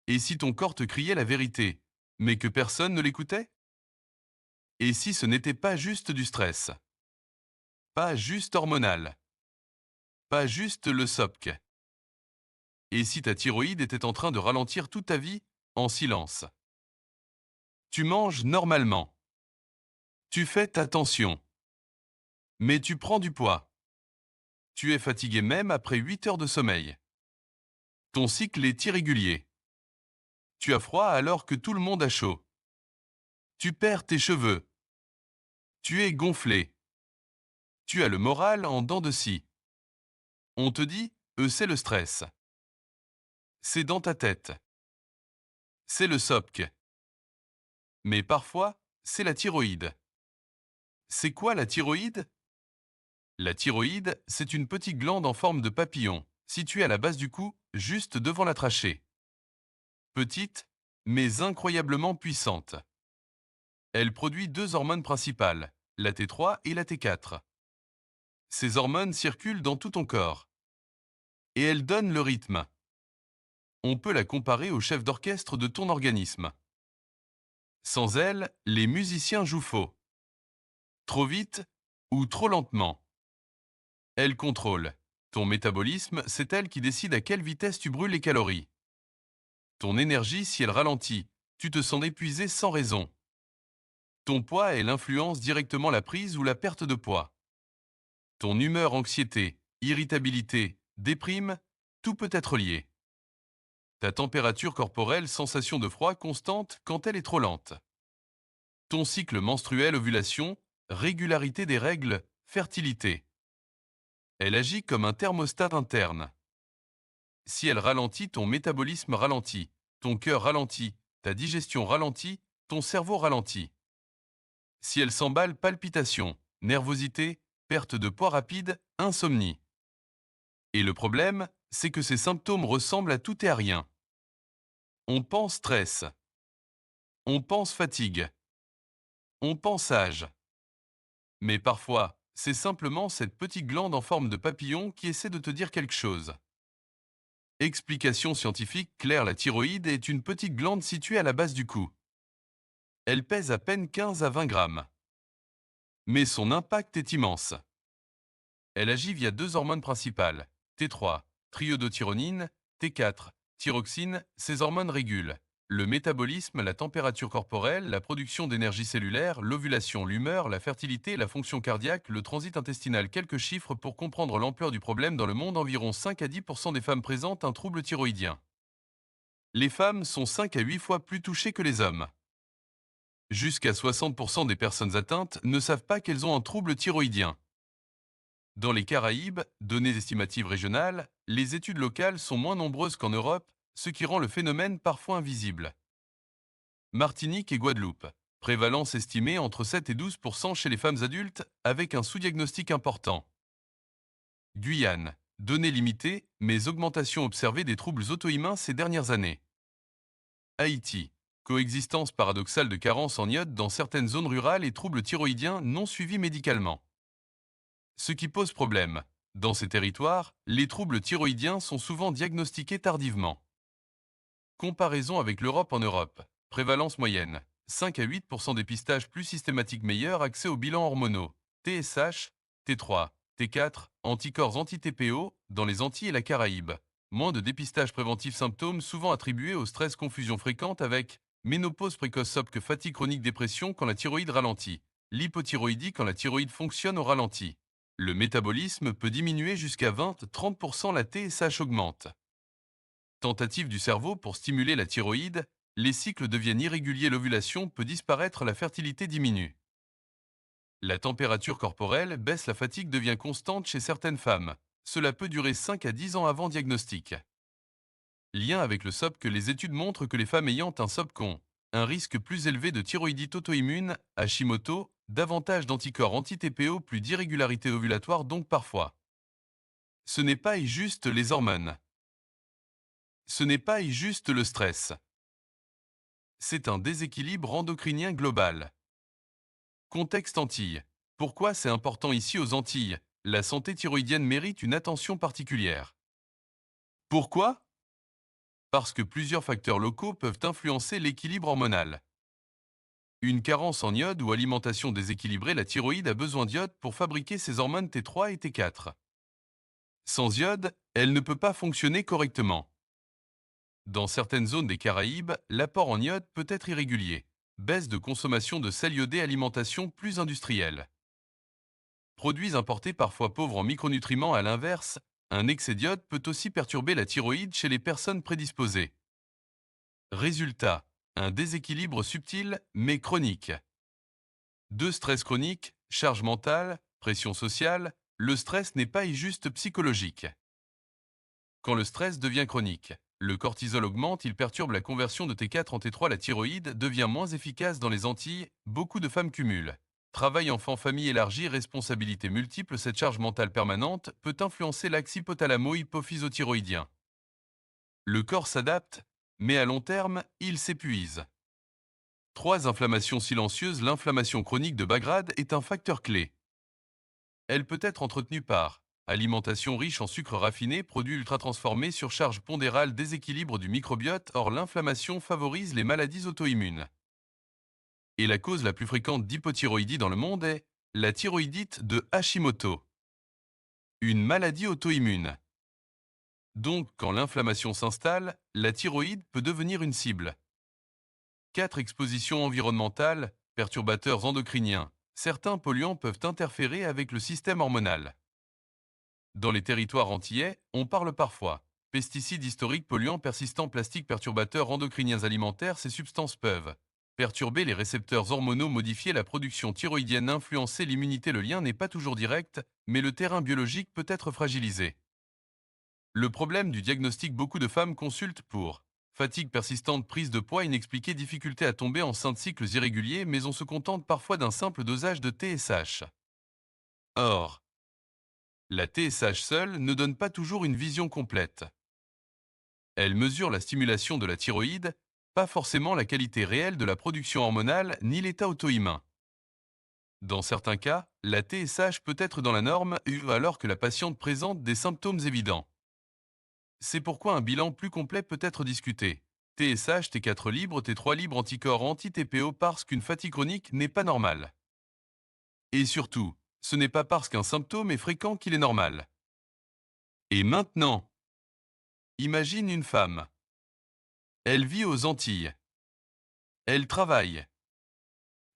Et si ton corps te criait la vérité, mais que personne ne l'écoutait? Et si ce n'était pas juste du stress? Pas juste hormonal? Pas juste le SOPC? Et si ta thyroïde était en train de ralentir toute ta vie en silence? Tu manges normalement. Tu fais attention. Mais tu prends du poids. Tu es fatigué même après 8 heures de sommeil. Ton cycle est irrégulier. Tu as froid alors que tout le monde a chaud. Tu perds tes cheveux. Tu es gonflé. Tu as le moral en dents de scie. On te dit, c'est le stress. C'est dans ta tête. C'est le SOPC. Mais parfois, c'est la thyroïde. C'est quoi la thyroïde? La thyroïde, c'est une petite glande en forme de papillon, située à la base du cou, juste devant la trachée. Petite, mais incroyablement puissante. Elle produit deux hormones principales, la T3 et la T4. Ces hormones circulent dans tout ton corps. Et elles donnent le rythme. On peut la comparer au chef d'orchestre de ton organisme. Sans elle, les musiciens jouent faux. Trop vite ou trop lentement. Elle contrôle. Ton métabolisme, c'est elle qui décide à quelle vitesse tu brûles les calories. Ton énergie, si elle ralentit, tu te sens épuisé sans raison. Ton poids, elle influence directement la prise ou la perte de poids. Ton humeur, anxiété, irritabilité, déprime, tout peut être lié. Ta température corporelle, sensation de froid constante quand elle est trop lente. Ton cycle menstruel, ovulation, régularité des règles, fertilité. Elle agit comme un thermostat interne. Si elle ralentit, ton métabolisme ralentit, ton cœur ralentit, ta digestion ralentit, ton cerveau ralentit. Si elle s'emballe, palpitations, nervosité, perte de poids rapide, insomnie. Et le problème, c'est que ces symptômes ressemblent à tout et à rien. On pense stress, on pense fatigue, on pense âge. Mais parfois, c'est simplement cette petite glande en forme de papillon qui essaie de te dire quelque chose. Explication scientifique claire, la thyroïde est une petite glande située à la base du cou. Elle pèse à peine 15 à 20 grammes. Mais son impact est immense. Elle agit via deux hormones principales, T3, triiodothyronine, T4, thyroxine. Ces hormones régulent le métabolisme, la température corporelle, la production d'énergie cellulaire, l'ovulation, l'humeur, la fertilité, la fonction cardiaque, le transit intestinal. Quelques chiffres pour comprendre l'ampleur du problème dans le monde, environ 5 à 10% des femmes présentent un trouble thyroïdien. Les femmes sont 5 à 8 fois plus touchées que les hommes. Jusqu'à 60% des personnes atteintes ne savent pas qu'elles ont un trouble thyroïdien. Dans les Caraïbes, données estimatives régionales, les études locales sont moins nombreuses qu'en Europe, ce qui rend le phénomène parfois invisible. Martinique et Guadeloupe. Prévalence estimée entre 7 et 12% chez les femmes adultes, avec un sous-diagnostic important. Guyane. Données limitées, mais augmentation observée des troubles auto-immuns ces dernières années. Haïti. Coexistence paradoxale de carences en iode dans certaines zones rurales et troubles thyroïdiens non suivis médicalement. Ce qui pose problème. Dans ces territoires, les troubles thyroïdiens sont souvent diagnostiqués tardivement. Comparaison avec l'Europe. En Europe, prévalence moyenne, 5 à 8% dépistage plus systématique, meilleur accès aux bilans hormonaux, TSH, T3, T4, anticorps anti-TPO dans les Antilles et la Caraïbe. Moins de dépistage préventif, symptômes souvent attribués au stress, confusion fréquente avec ménopause précoce, SOP, fatigue chronique, dépression quand la thyroïde ralentit, l'hypothyroïdie quand la thyroïde fonctionne au ralenti. Le métabolisme peut diminuer jusqu'à 20-30%, la TSH augmente. Tentative du cerveau pour stimuler la thyroïde, les cycles deviennent irréguliers, l'ovulation peut disparaître, la fertilité diminue. La température corporelle baisse, la fatigue devient constante chez certaines femmes. Cela peut durer 5 à 10 ans avant diagnostic. Lien avec le SOP, que les études montrent que les femmes ayant un SOP ont un risque plus élevé de thyroïdite auto-immune, Hashimoto, davantage d'anticorps anti-TPO, plus d'irrégularités ovulatoires donc parfois. Ce n'est pas juste les hormones. Ce n'est pas juste le stress. C'est un déséquilibre endocrinien global. Contexte Antilles. Pourquoi c'est important ici aux Antilles? La santé thyroïdienne mérite une attention particulière. Pourquoi? Parce que plusieurs facteurs locaux peuvent influencer l'équilibre hormonal. Une carence en iode ou alimentation déséquilibrée, la thyroïde a besoin d'iode pour fabriquer ses hormones T3 et T4. Sans iode, elle ne peut pas fonctionner correctement. Dans certaines zones des Caraïbes, l'apport en iode peut être irrégulier. Baisse de consommation de sel iodé, alimentation plus industrielle. Produits importés parfois pauvres en micronutriments. À l'inverse, un excès d'iode peut aussi perturber la thyroïde chez les personnes prédisposées. Résultat, un déséquilibre subtil mais chronique. 2. Stress chronique, charge mentale, pression sociale. Le stress n'est pas juste psychologique. Quand le stress devient chronique, le cortisol augmente, il perturbe la conversion de T4 en T3, la thyroïde devient moins efficace dans les Antilles, beaucoup de femmes cumulent. Travail, enfant, famille élargie, responsabilités multiples, cette charge mentale permanente peut influencer l'axe hypothalamo-hypophyso-thyroïdien. Le corps s'adapte, mais à long terme, il s'épuise. 3. Inflammation silencieuse, l'inflammation chronique de bas grade est un facteur clé. Elle peut être entretenue par alimentation riche en sucres raffinés, produits ultra-transformés, surcharge pondérale, déséquilibre du microbiote. Or, l'inflammation favorise les maladies auto-immunes. Et la cause la plus fréquente d'hypothyroïdie dans le monde est la thyroïdite de Hashimoto, une maladie auto-immune. Donc, quand l'inflammation s'installe, la thyroïde peut devenir une cible. 4. Exposition environnementale, perturbateurs endocriniens. Certains polluants peuvent interférer avec le système hormonal. Dans les territoires antillais, on parle parfois pesticides historiques, polluants persistants, plastiques, perturbateurs endocriniens alimentaires. Ces substances peuvent perturber les récepteurs hormonaux, modifier la production thyroïdienne, influencer l'immunité. Le lien n'est pas toujours direct, mais le terrain biologique peut être fragilisé. Le problème du diagnostic, beaucoup de femmes consultent pour fatigue persistante, prise de poids inexpliquée, difficulté à tomber enceinte, cycles irréguliers, mais on se contente parfois d'un simple dosage de TSH. Or, la TSH seule ne donne pas toujours une vision complète. Elle mesure la stimulation de la thyroïde, pas forcément la qualité réelle de la production hormonale ni l'état auto-immun. Dans certains cas, la TSH peut être dans la norme alors que la patiente présente des symptômes évidents. C'est pourquoi un bilan plus complet peut être discuté. TSH, T4 libre, T3 libre, anticorps anti-TPO, parce qu'une fatigue chronique n'est pas normale. Et surtout, ce n'est pas parce qu'un symptôme est fréquent qu'il est normal. Et maintenant, imagine une femme. Elle vit aux Antilles. Elle travaille.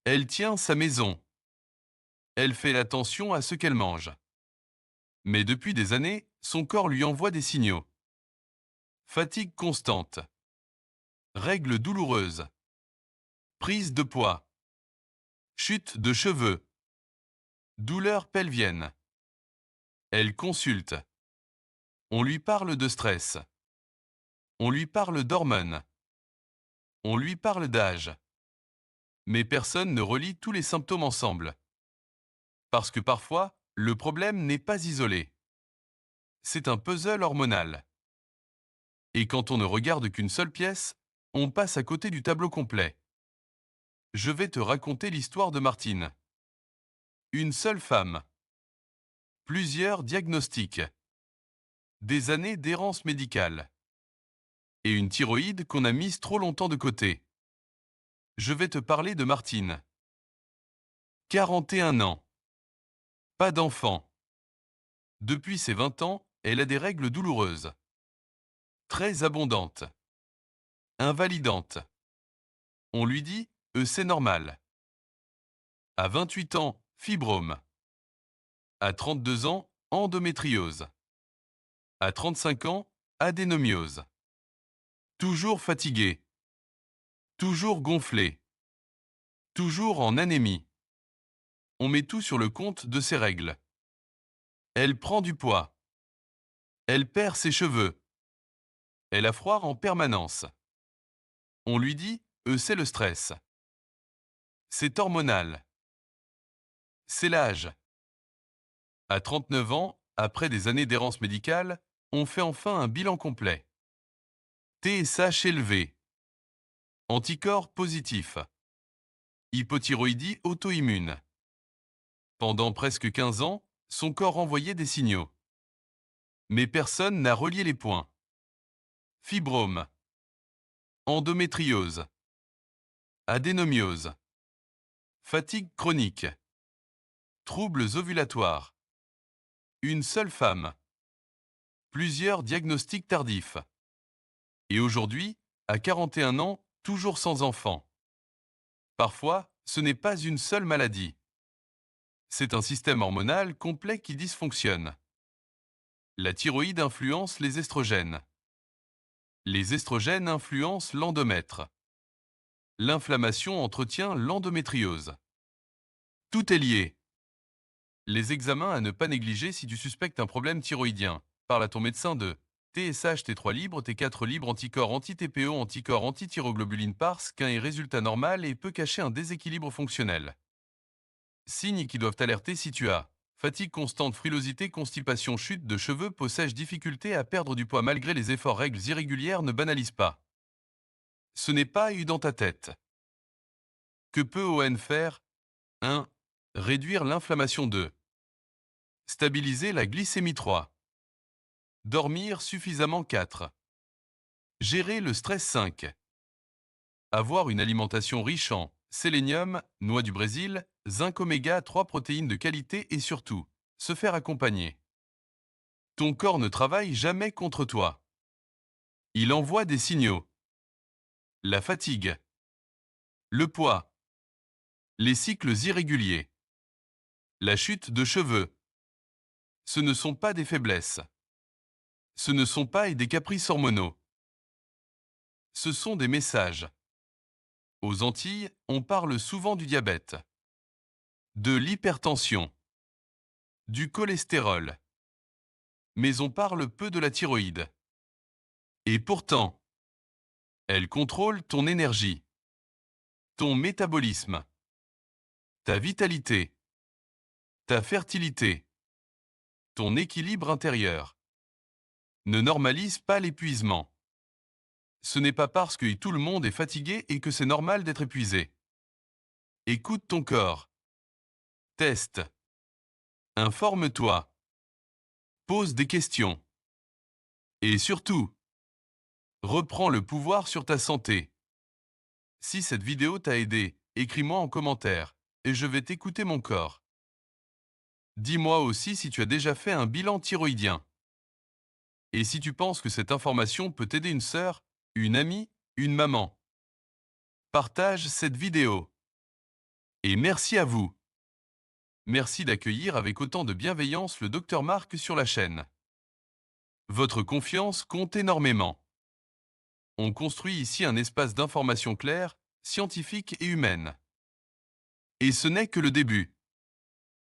Elle tient sa maison. Elle fait attention à ce qu'elle mange. Mais depuis des années, son corps lui envoie des signaux. Fatigue constante. Règles douloureuses. Prise de poids. Chute de cheveux. Douleurs pelviennes. Elle consulte. On lui parle de stress. On lui parle d'hormones. On lui parle d'âge. Mais personne ne relie tous les symptômes ensemble. Parce que parfois, le problème n'est pas isolé. C'est un puzzle hormonal. Et quand on ne regarde qu'une seule pièce, on passe à côté du tableau complet. Je vais te raconter l'histoire de Martine. Une seule femme. Plusieurs diagnostics. Des années d'errance médicale. Et une thyroïde qu'on a mise trop longtemps de côté. Je vais te parler de Martine. 41 ans. Pas d'enfant. Depuis ses 20 ans, elle a des règles douloureuses. Très abondantes. Invalidantes. On lui dit, c'est normal. À 28 ans, fibrome. À 32 ans, endométriose. À 35 ans, adénomiose. Toujours fatiguée. Toujours gonflée. Toujours en anémie. On met tout sur le compte de ses règles. Elle prend du poids. Elle perd ses cheveux. Elle a froid en permanence. On lui dit, c'est le stress. C'est hormonal. C'est l'âge. À 39 ans, après des années d'errance médicale, on fait enfin un bilan complet. TSH élevé. Anticorps positifs. Hypothyroïdie auto-immune. Pendant presque 15 ans, son corps envoyait des signaux. Mais personne n'a relié les points. Fibrome. endométriose, adénomiose, fatigue chronique, troubles ovulatoires, une seule femme, plusieurs diagnostics tardifs. Et aujourd'hui, à 41 ans, toujours sans enfant. Parfois, ce n'est pas une seule maladie. C'est un système hormonal complet qui dysfonctionne. La thyroïde influence les estrogènes. Les estrogènes influencent l'endomètre. L'inflammation entretient l'endométriose. Tout est lié. Les examens à ne pas négliger si tu suspectes un problème thyroïdien. Parle à ton médecin de TSH T3 libre, T4 libre, anticorps anti-TPO, anticorps anti-thyroglobuline parce qu'un est résultat normal et peut cacher un déséquilibre fonctionnel. Signes qui doivent t'alerter si tu as fatigue constante, frilosité, constipation, chute de cheveux, peau sèche, difficulté à perdre du poids malgré les efforts, règles irrégulières, ne banalise pas. Ce n'est pas eu dans ta tête. Que peut ON faire 1. Réduire l'inflammation 2. Stabiliser la glycémie 3. Dormir suffisamment 4. Gérer le stress 5. Avoir une alimentation riche en sélénium, noix du Brésil, zinc oméga 3 protéines de qualité et surtout, se faire accompagner. Ton corps ne travaille jamais contre toi. Il envoie des signaux. La fatigue, le poids, les cycles irréguliers, la chute de cheveux. Ce ne sont pas des faiblesses. Ce ne sont pas des caprices hormonaux. Ce sont des messages. Aux Antilles, on parle souvent du diabète, de l'hypertension, du cholestérol, mais on parle peu de la thyroïde. Et pourtant, elle contrôle ton énergie, ton métabolisme, ta vitalité, ta fertilité, ton équilibre intérieur. Ne normalise pas l'épuisement. Ce n'est pas parce que tout le monde est fatigué et que c'est normal d'être épuisé. Écoute ton corps. Teste. Informe-toi. Pose des questions. Et surtout, reprends le pouvoir sur ta santé. Si cette vidéo t'a aidé, écris-moi en commentaire et je vais t'écouter mon corps. Dis-moi aussi si tu as déjà fait un bilan thyroïdien. Et si tu penses que cette information peut aider une sœur, une amie, une maman. Partage cette vidéo. Et merci à vous. Merci d'accueillir avec autant de bienveillance le Dr Marc sur la chaîne. Votre confiance compte énormément. On construit ici un espace d'information claire, scientifique et humaine. Et ce n'est que le début.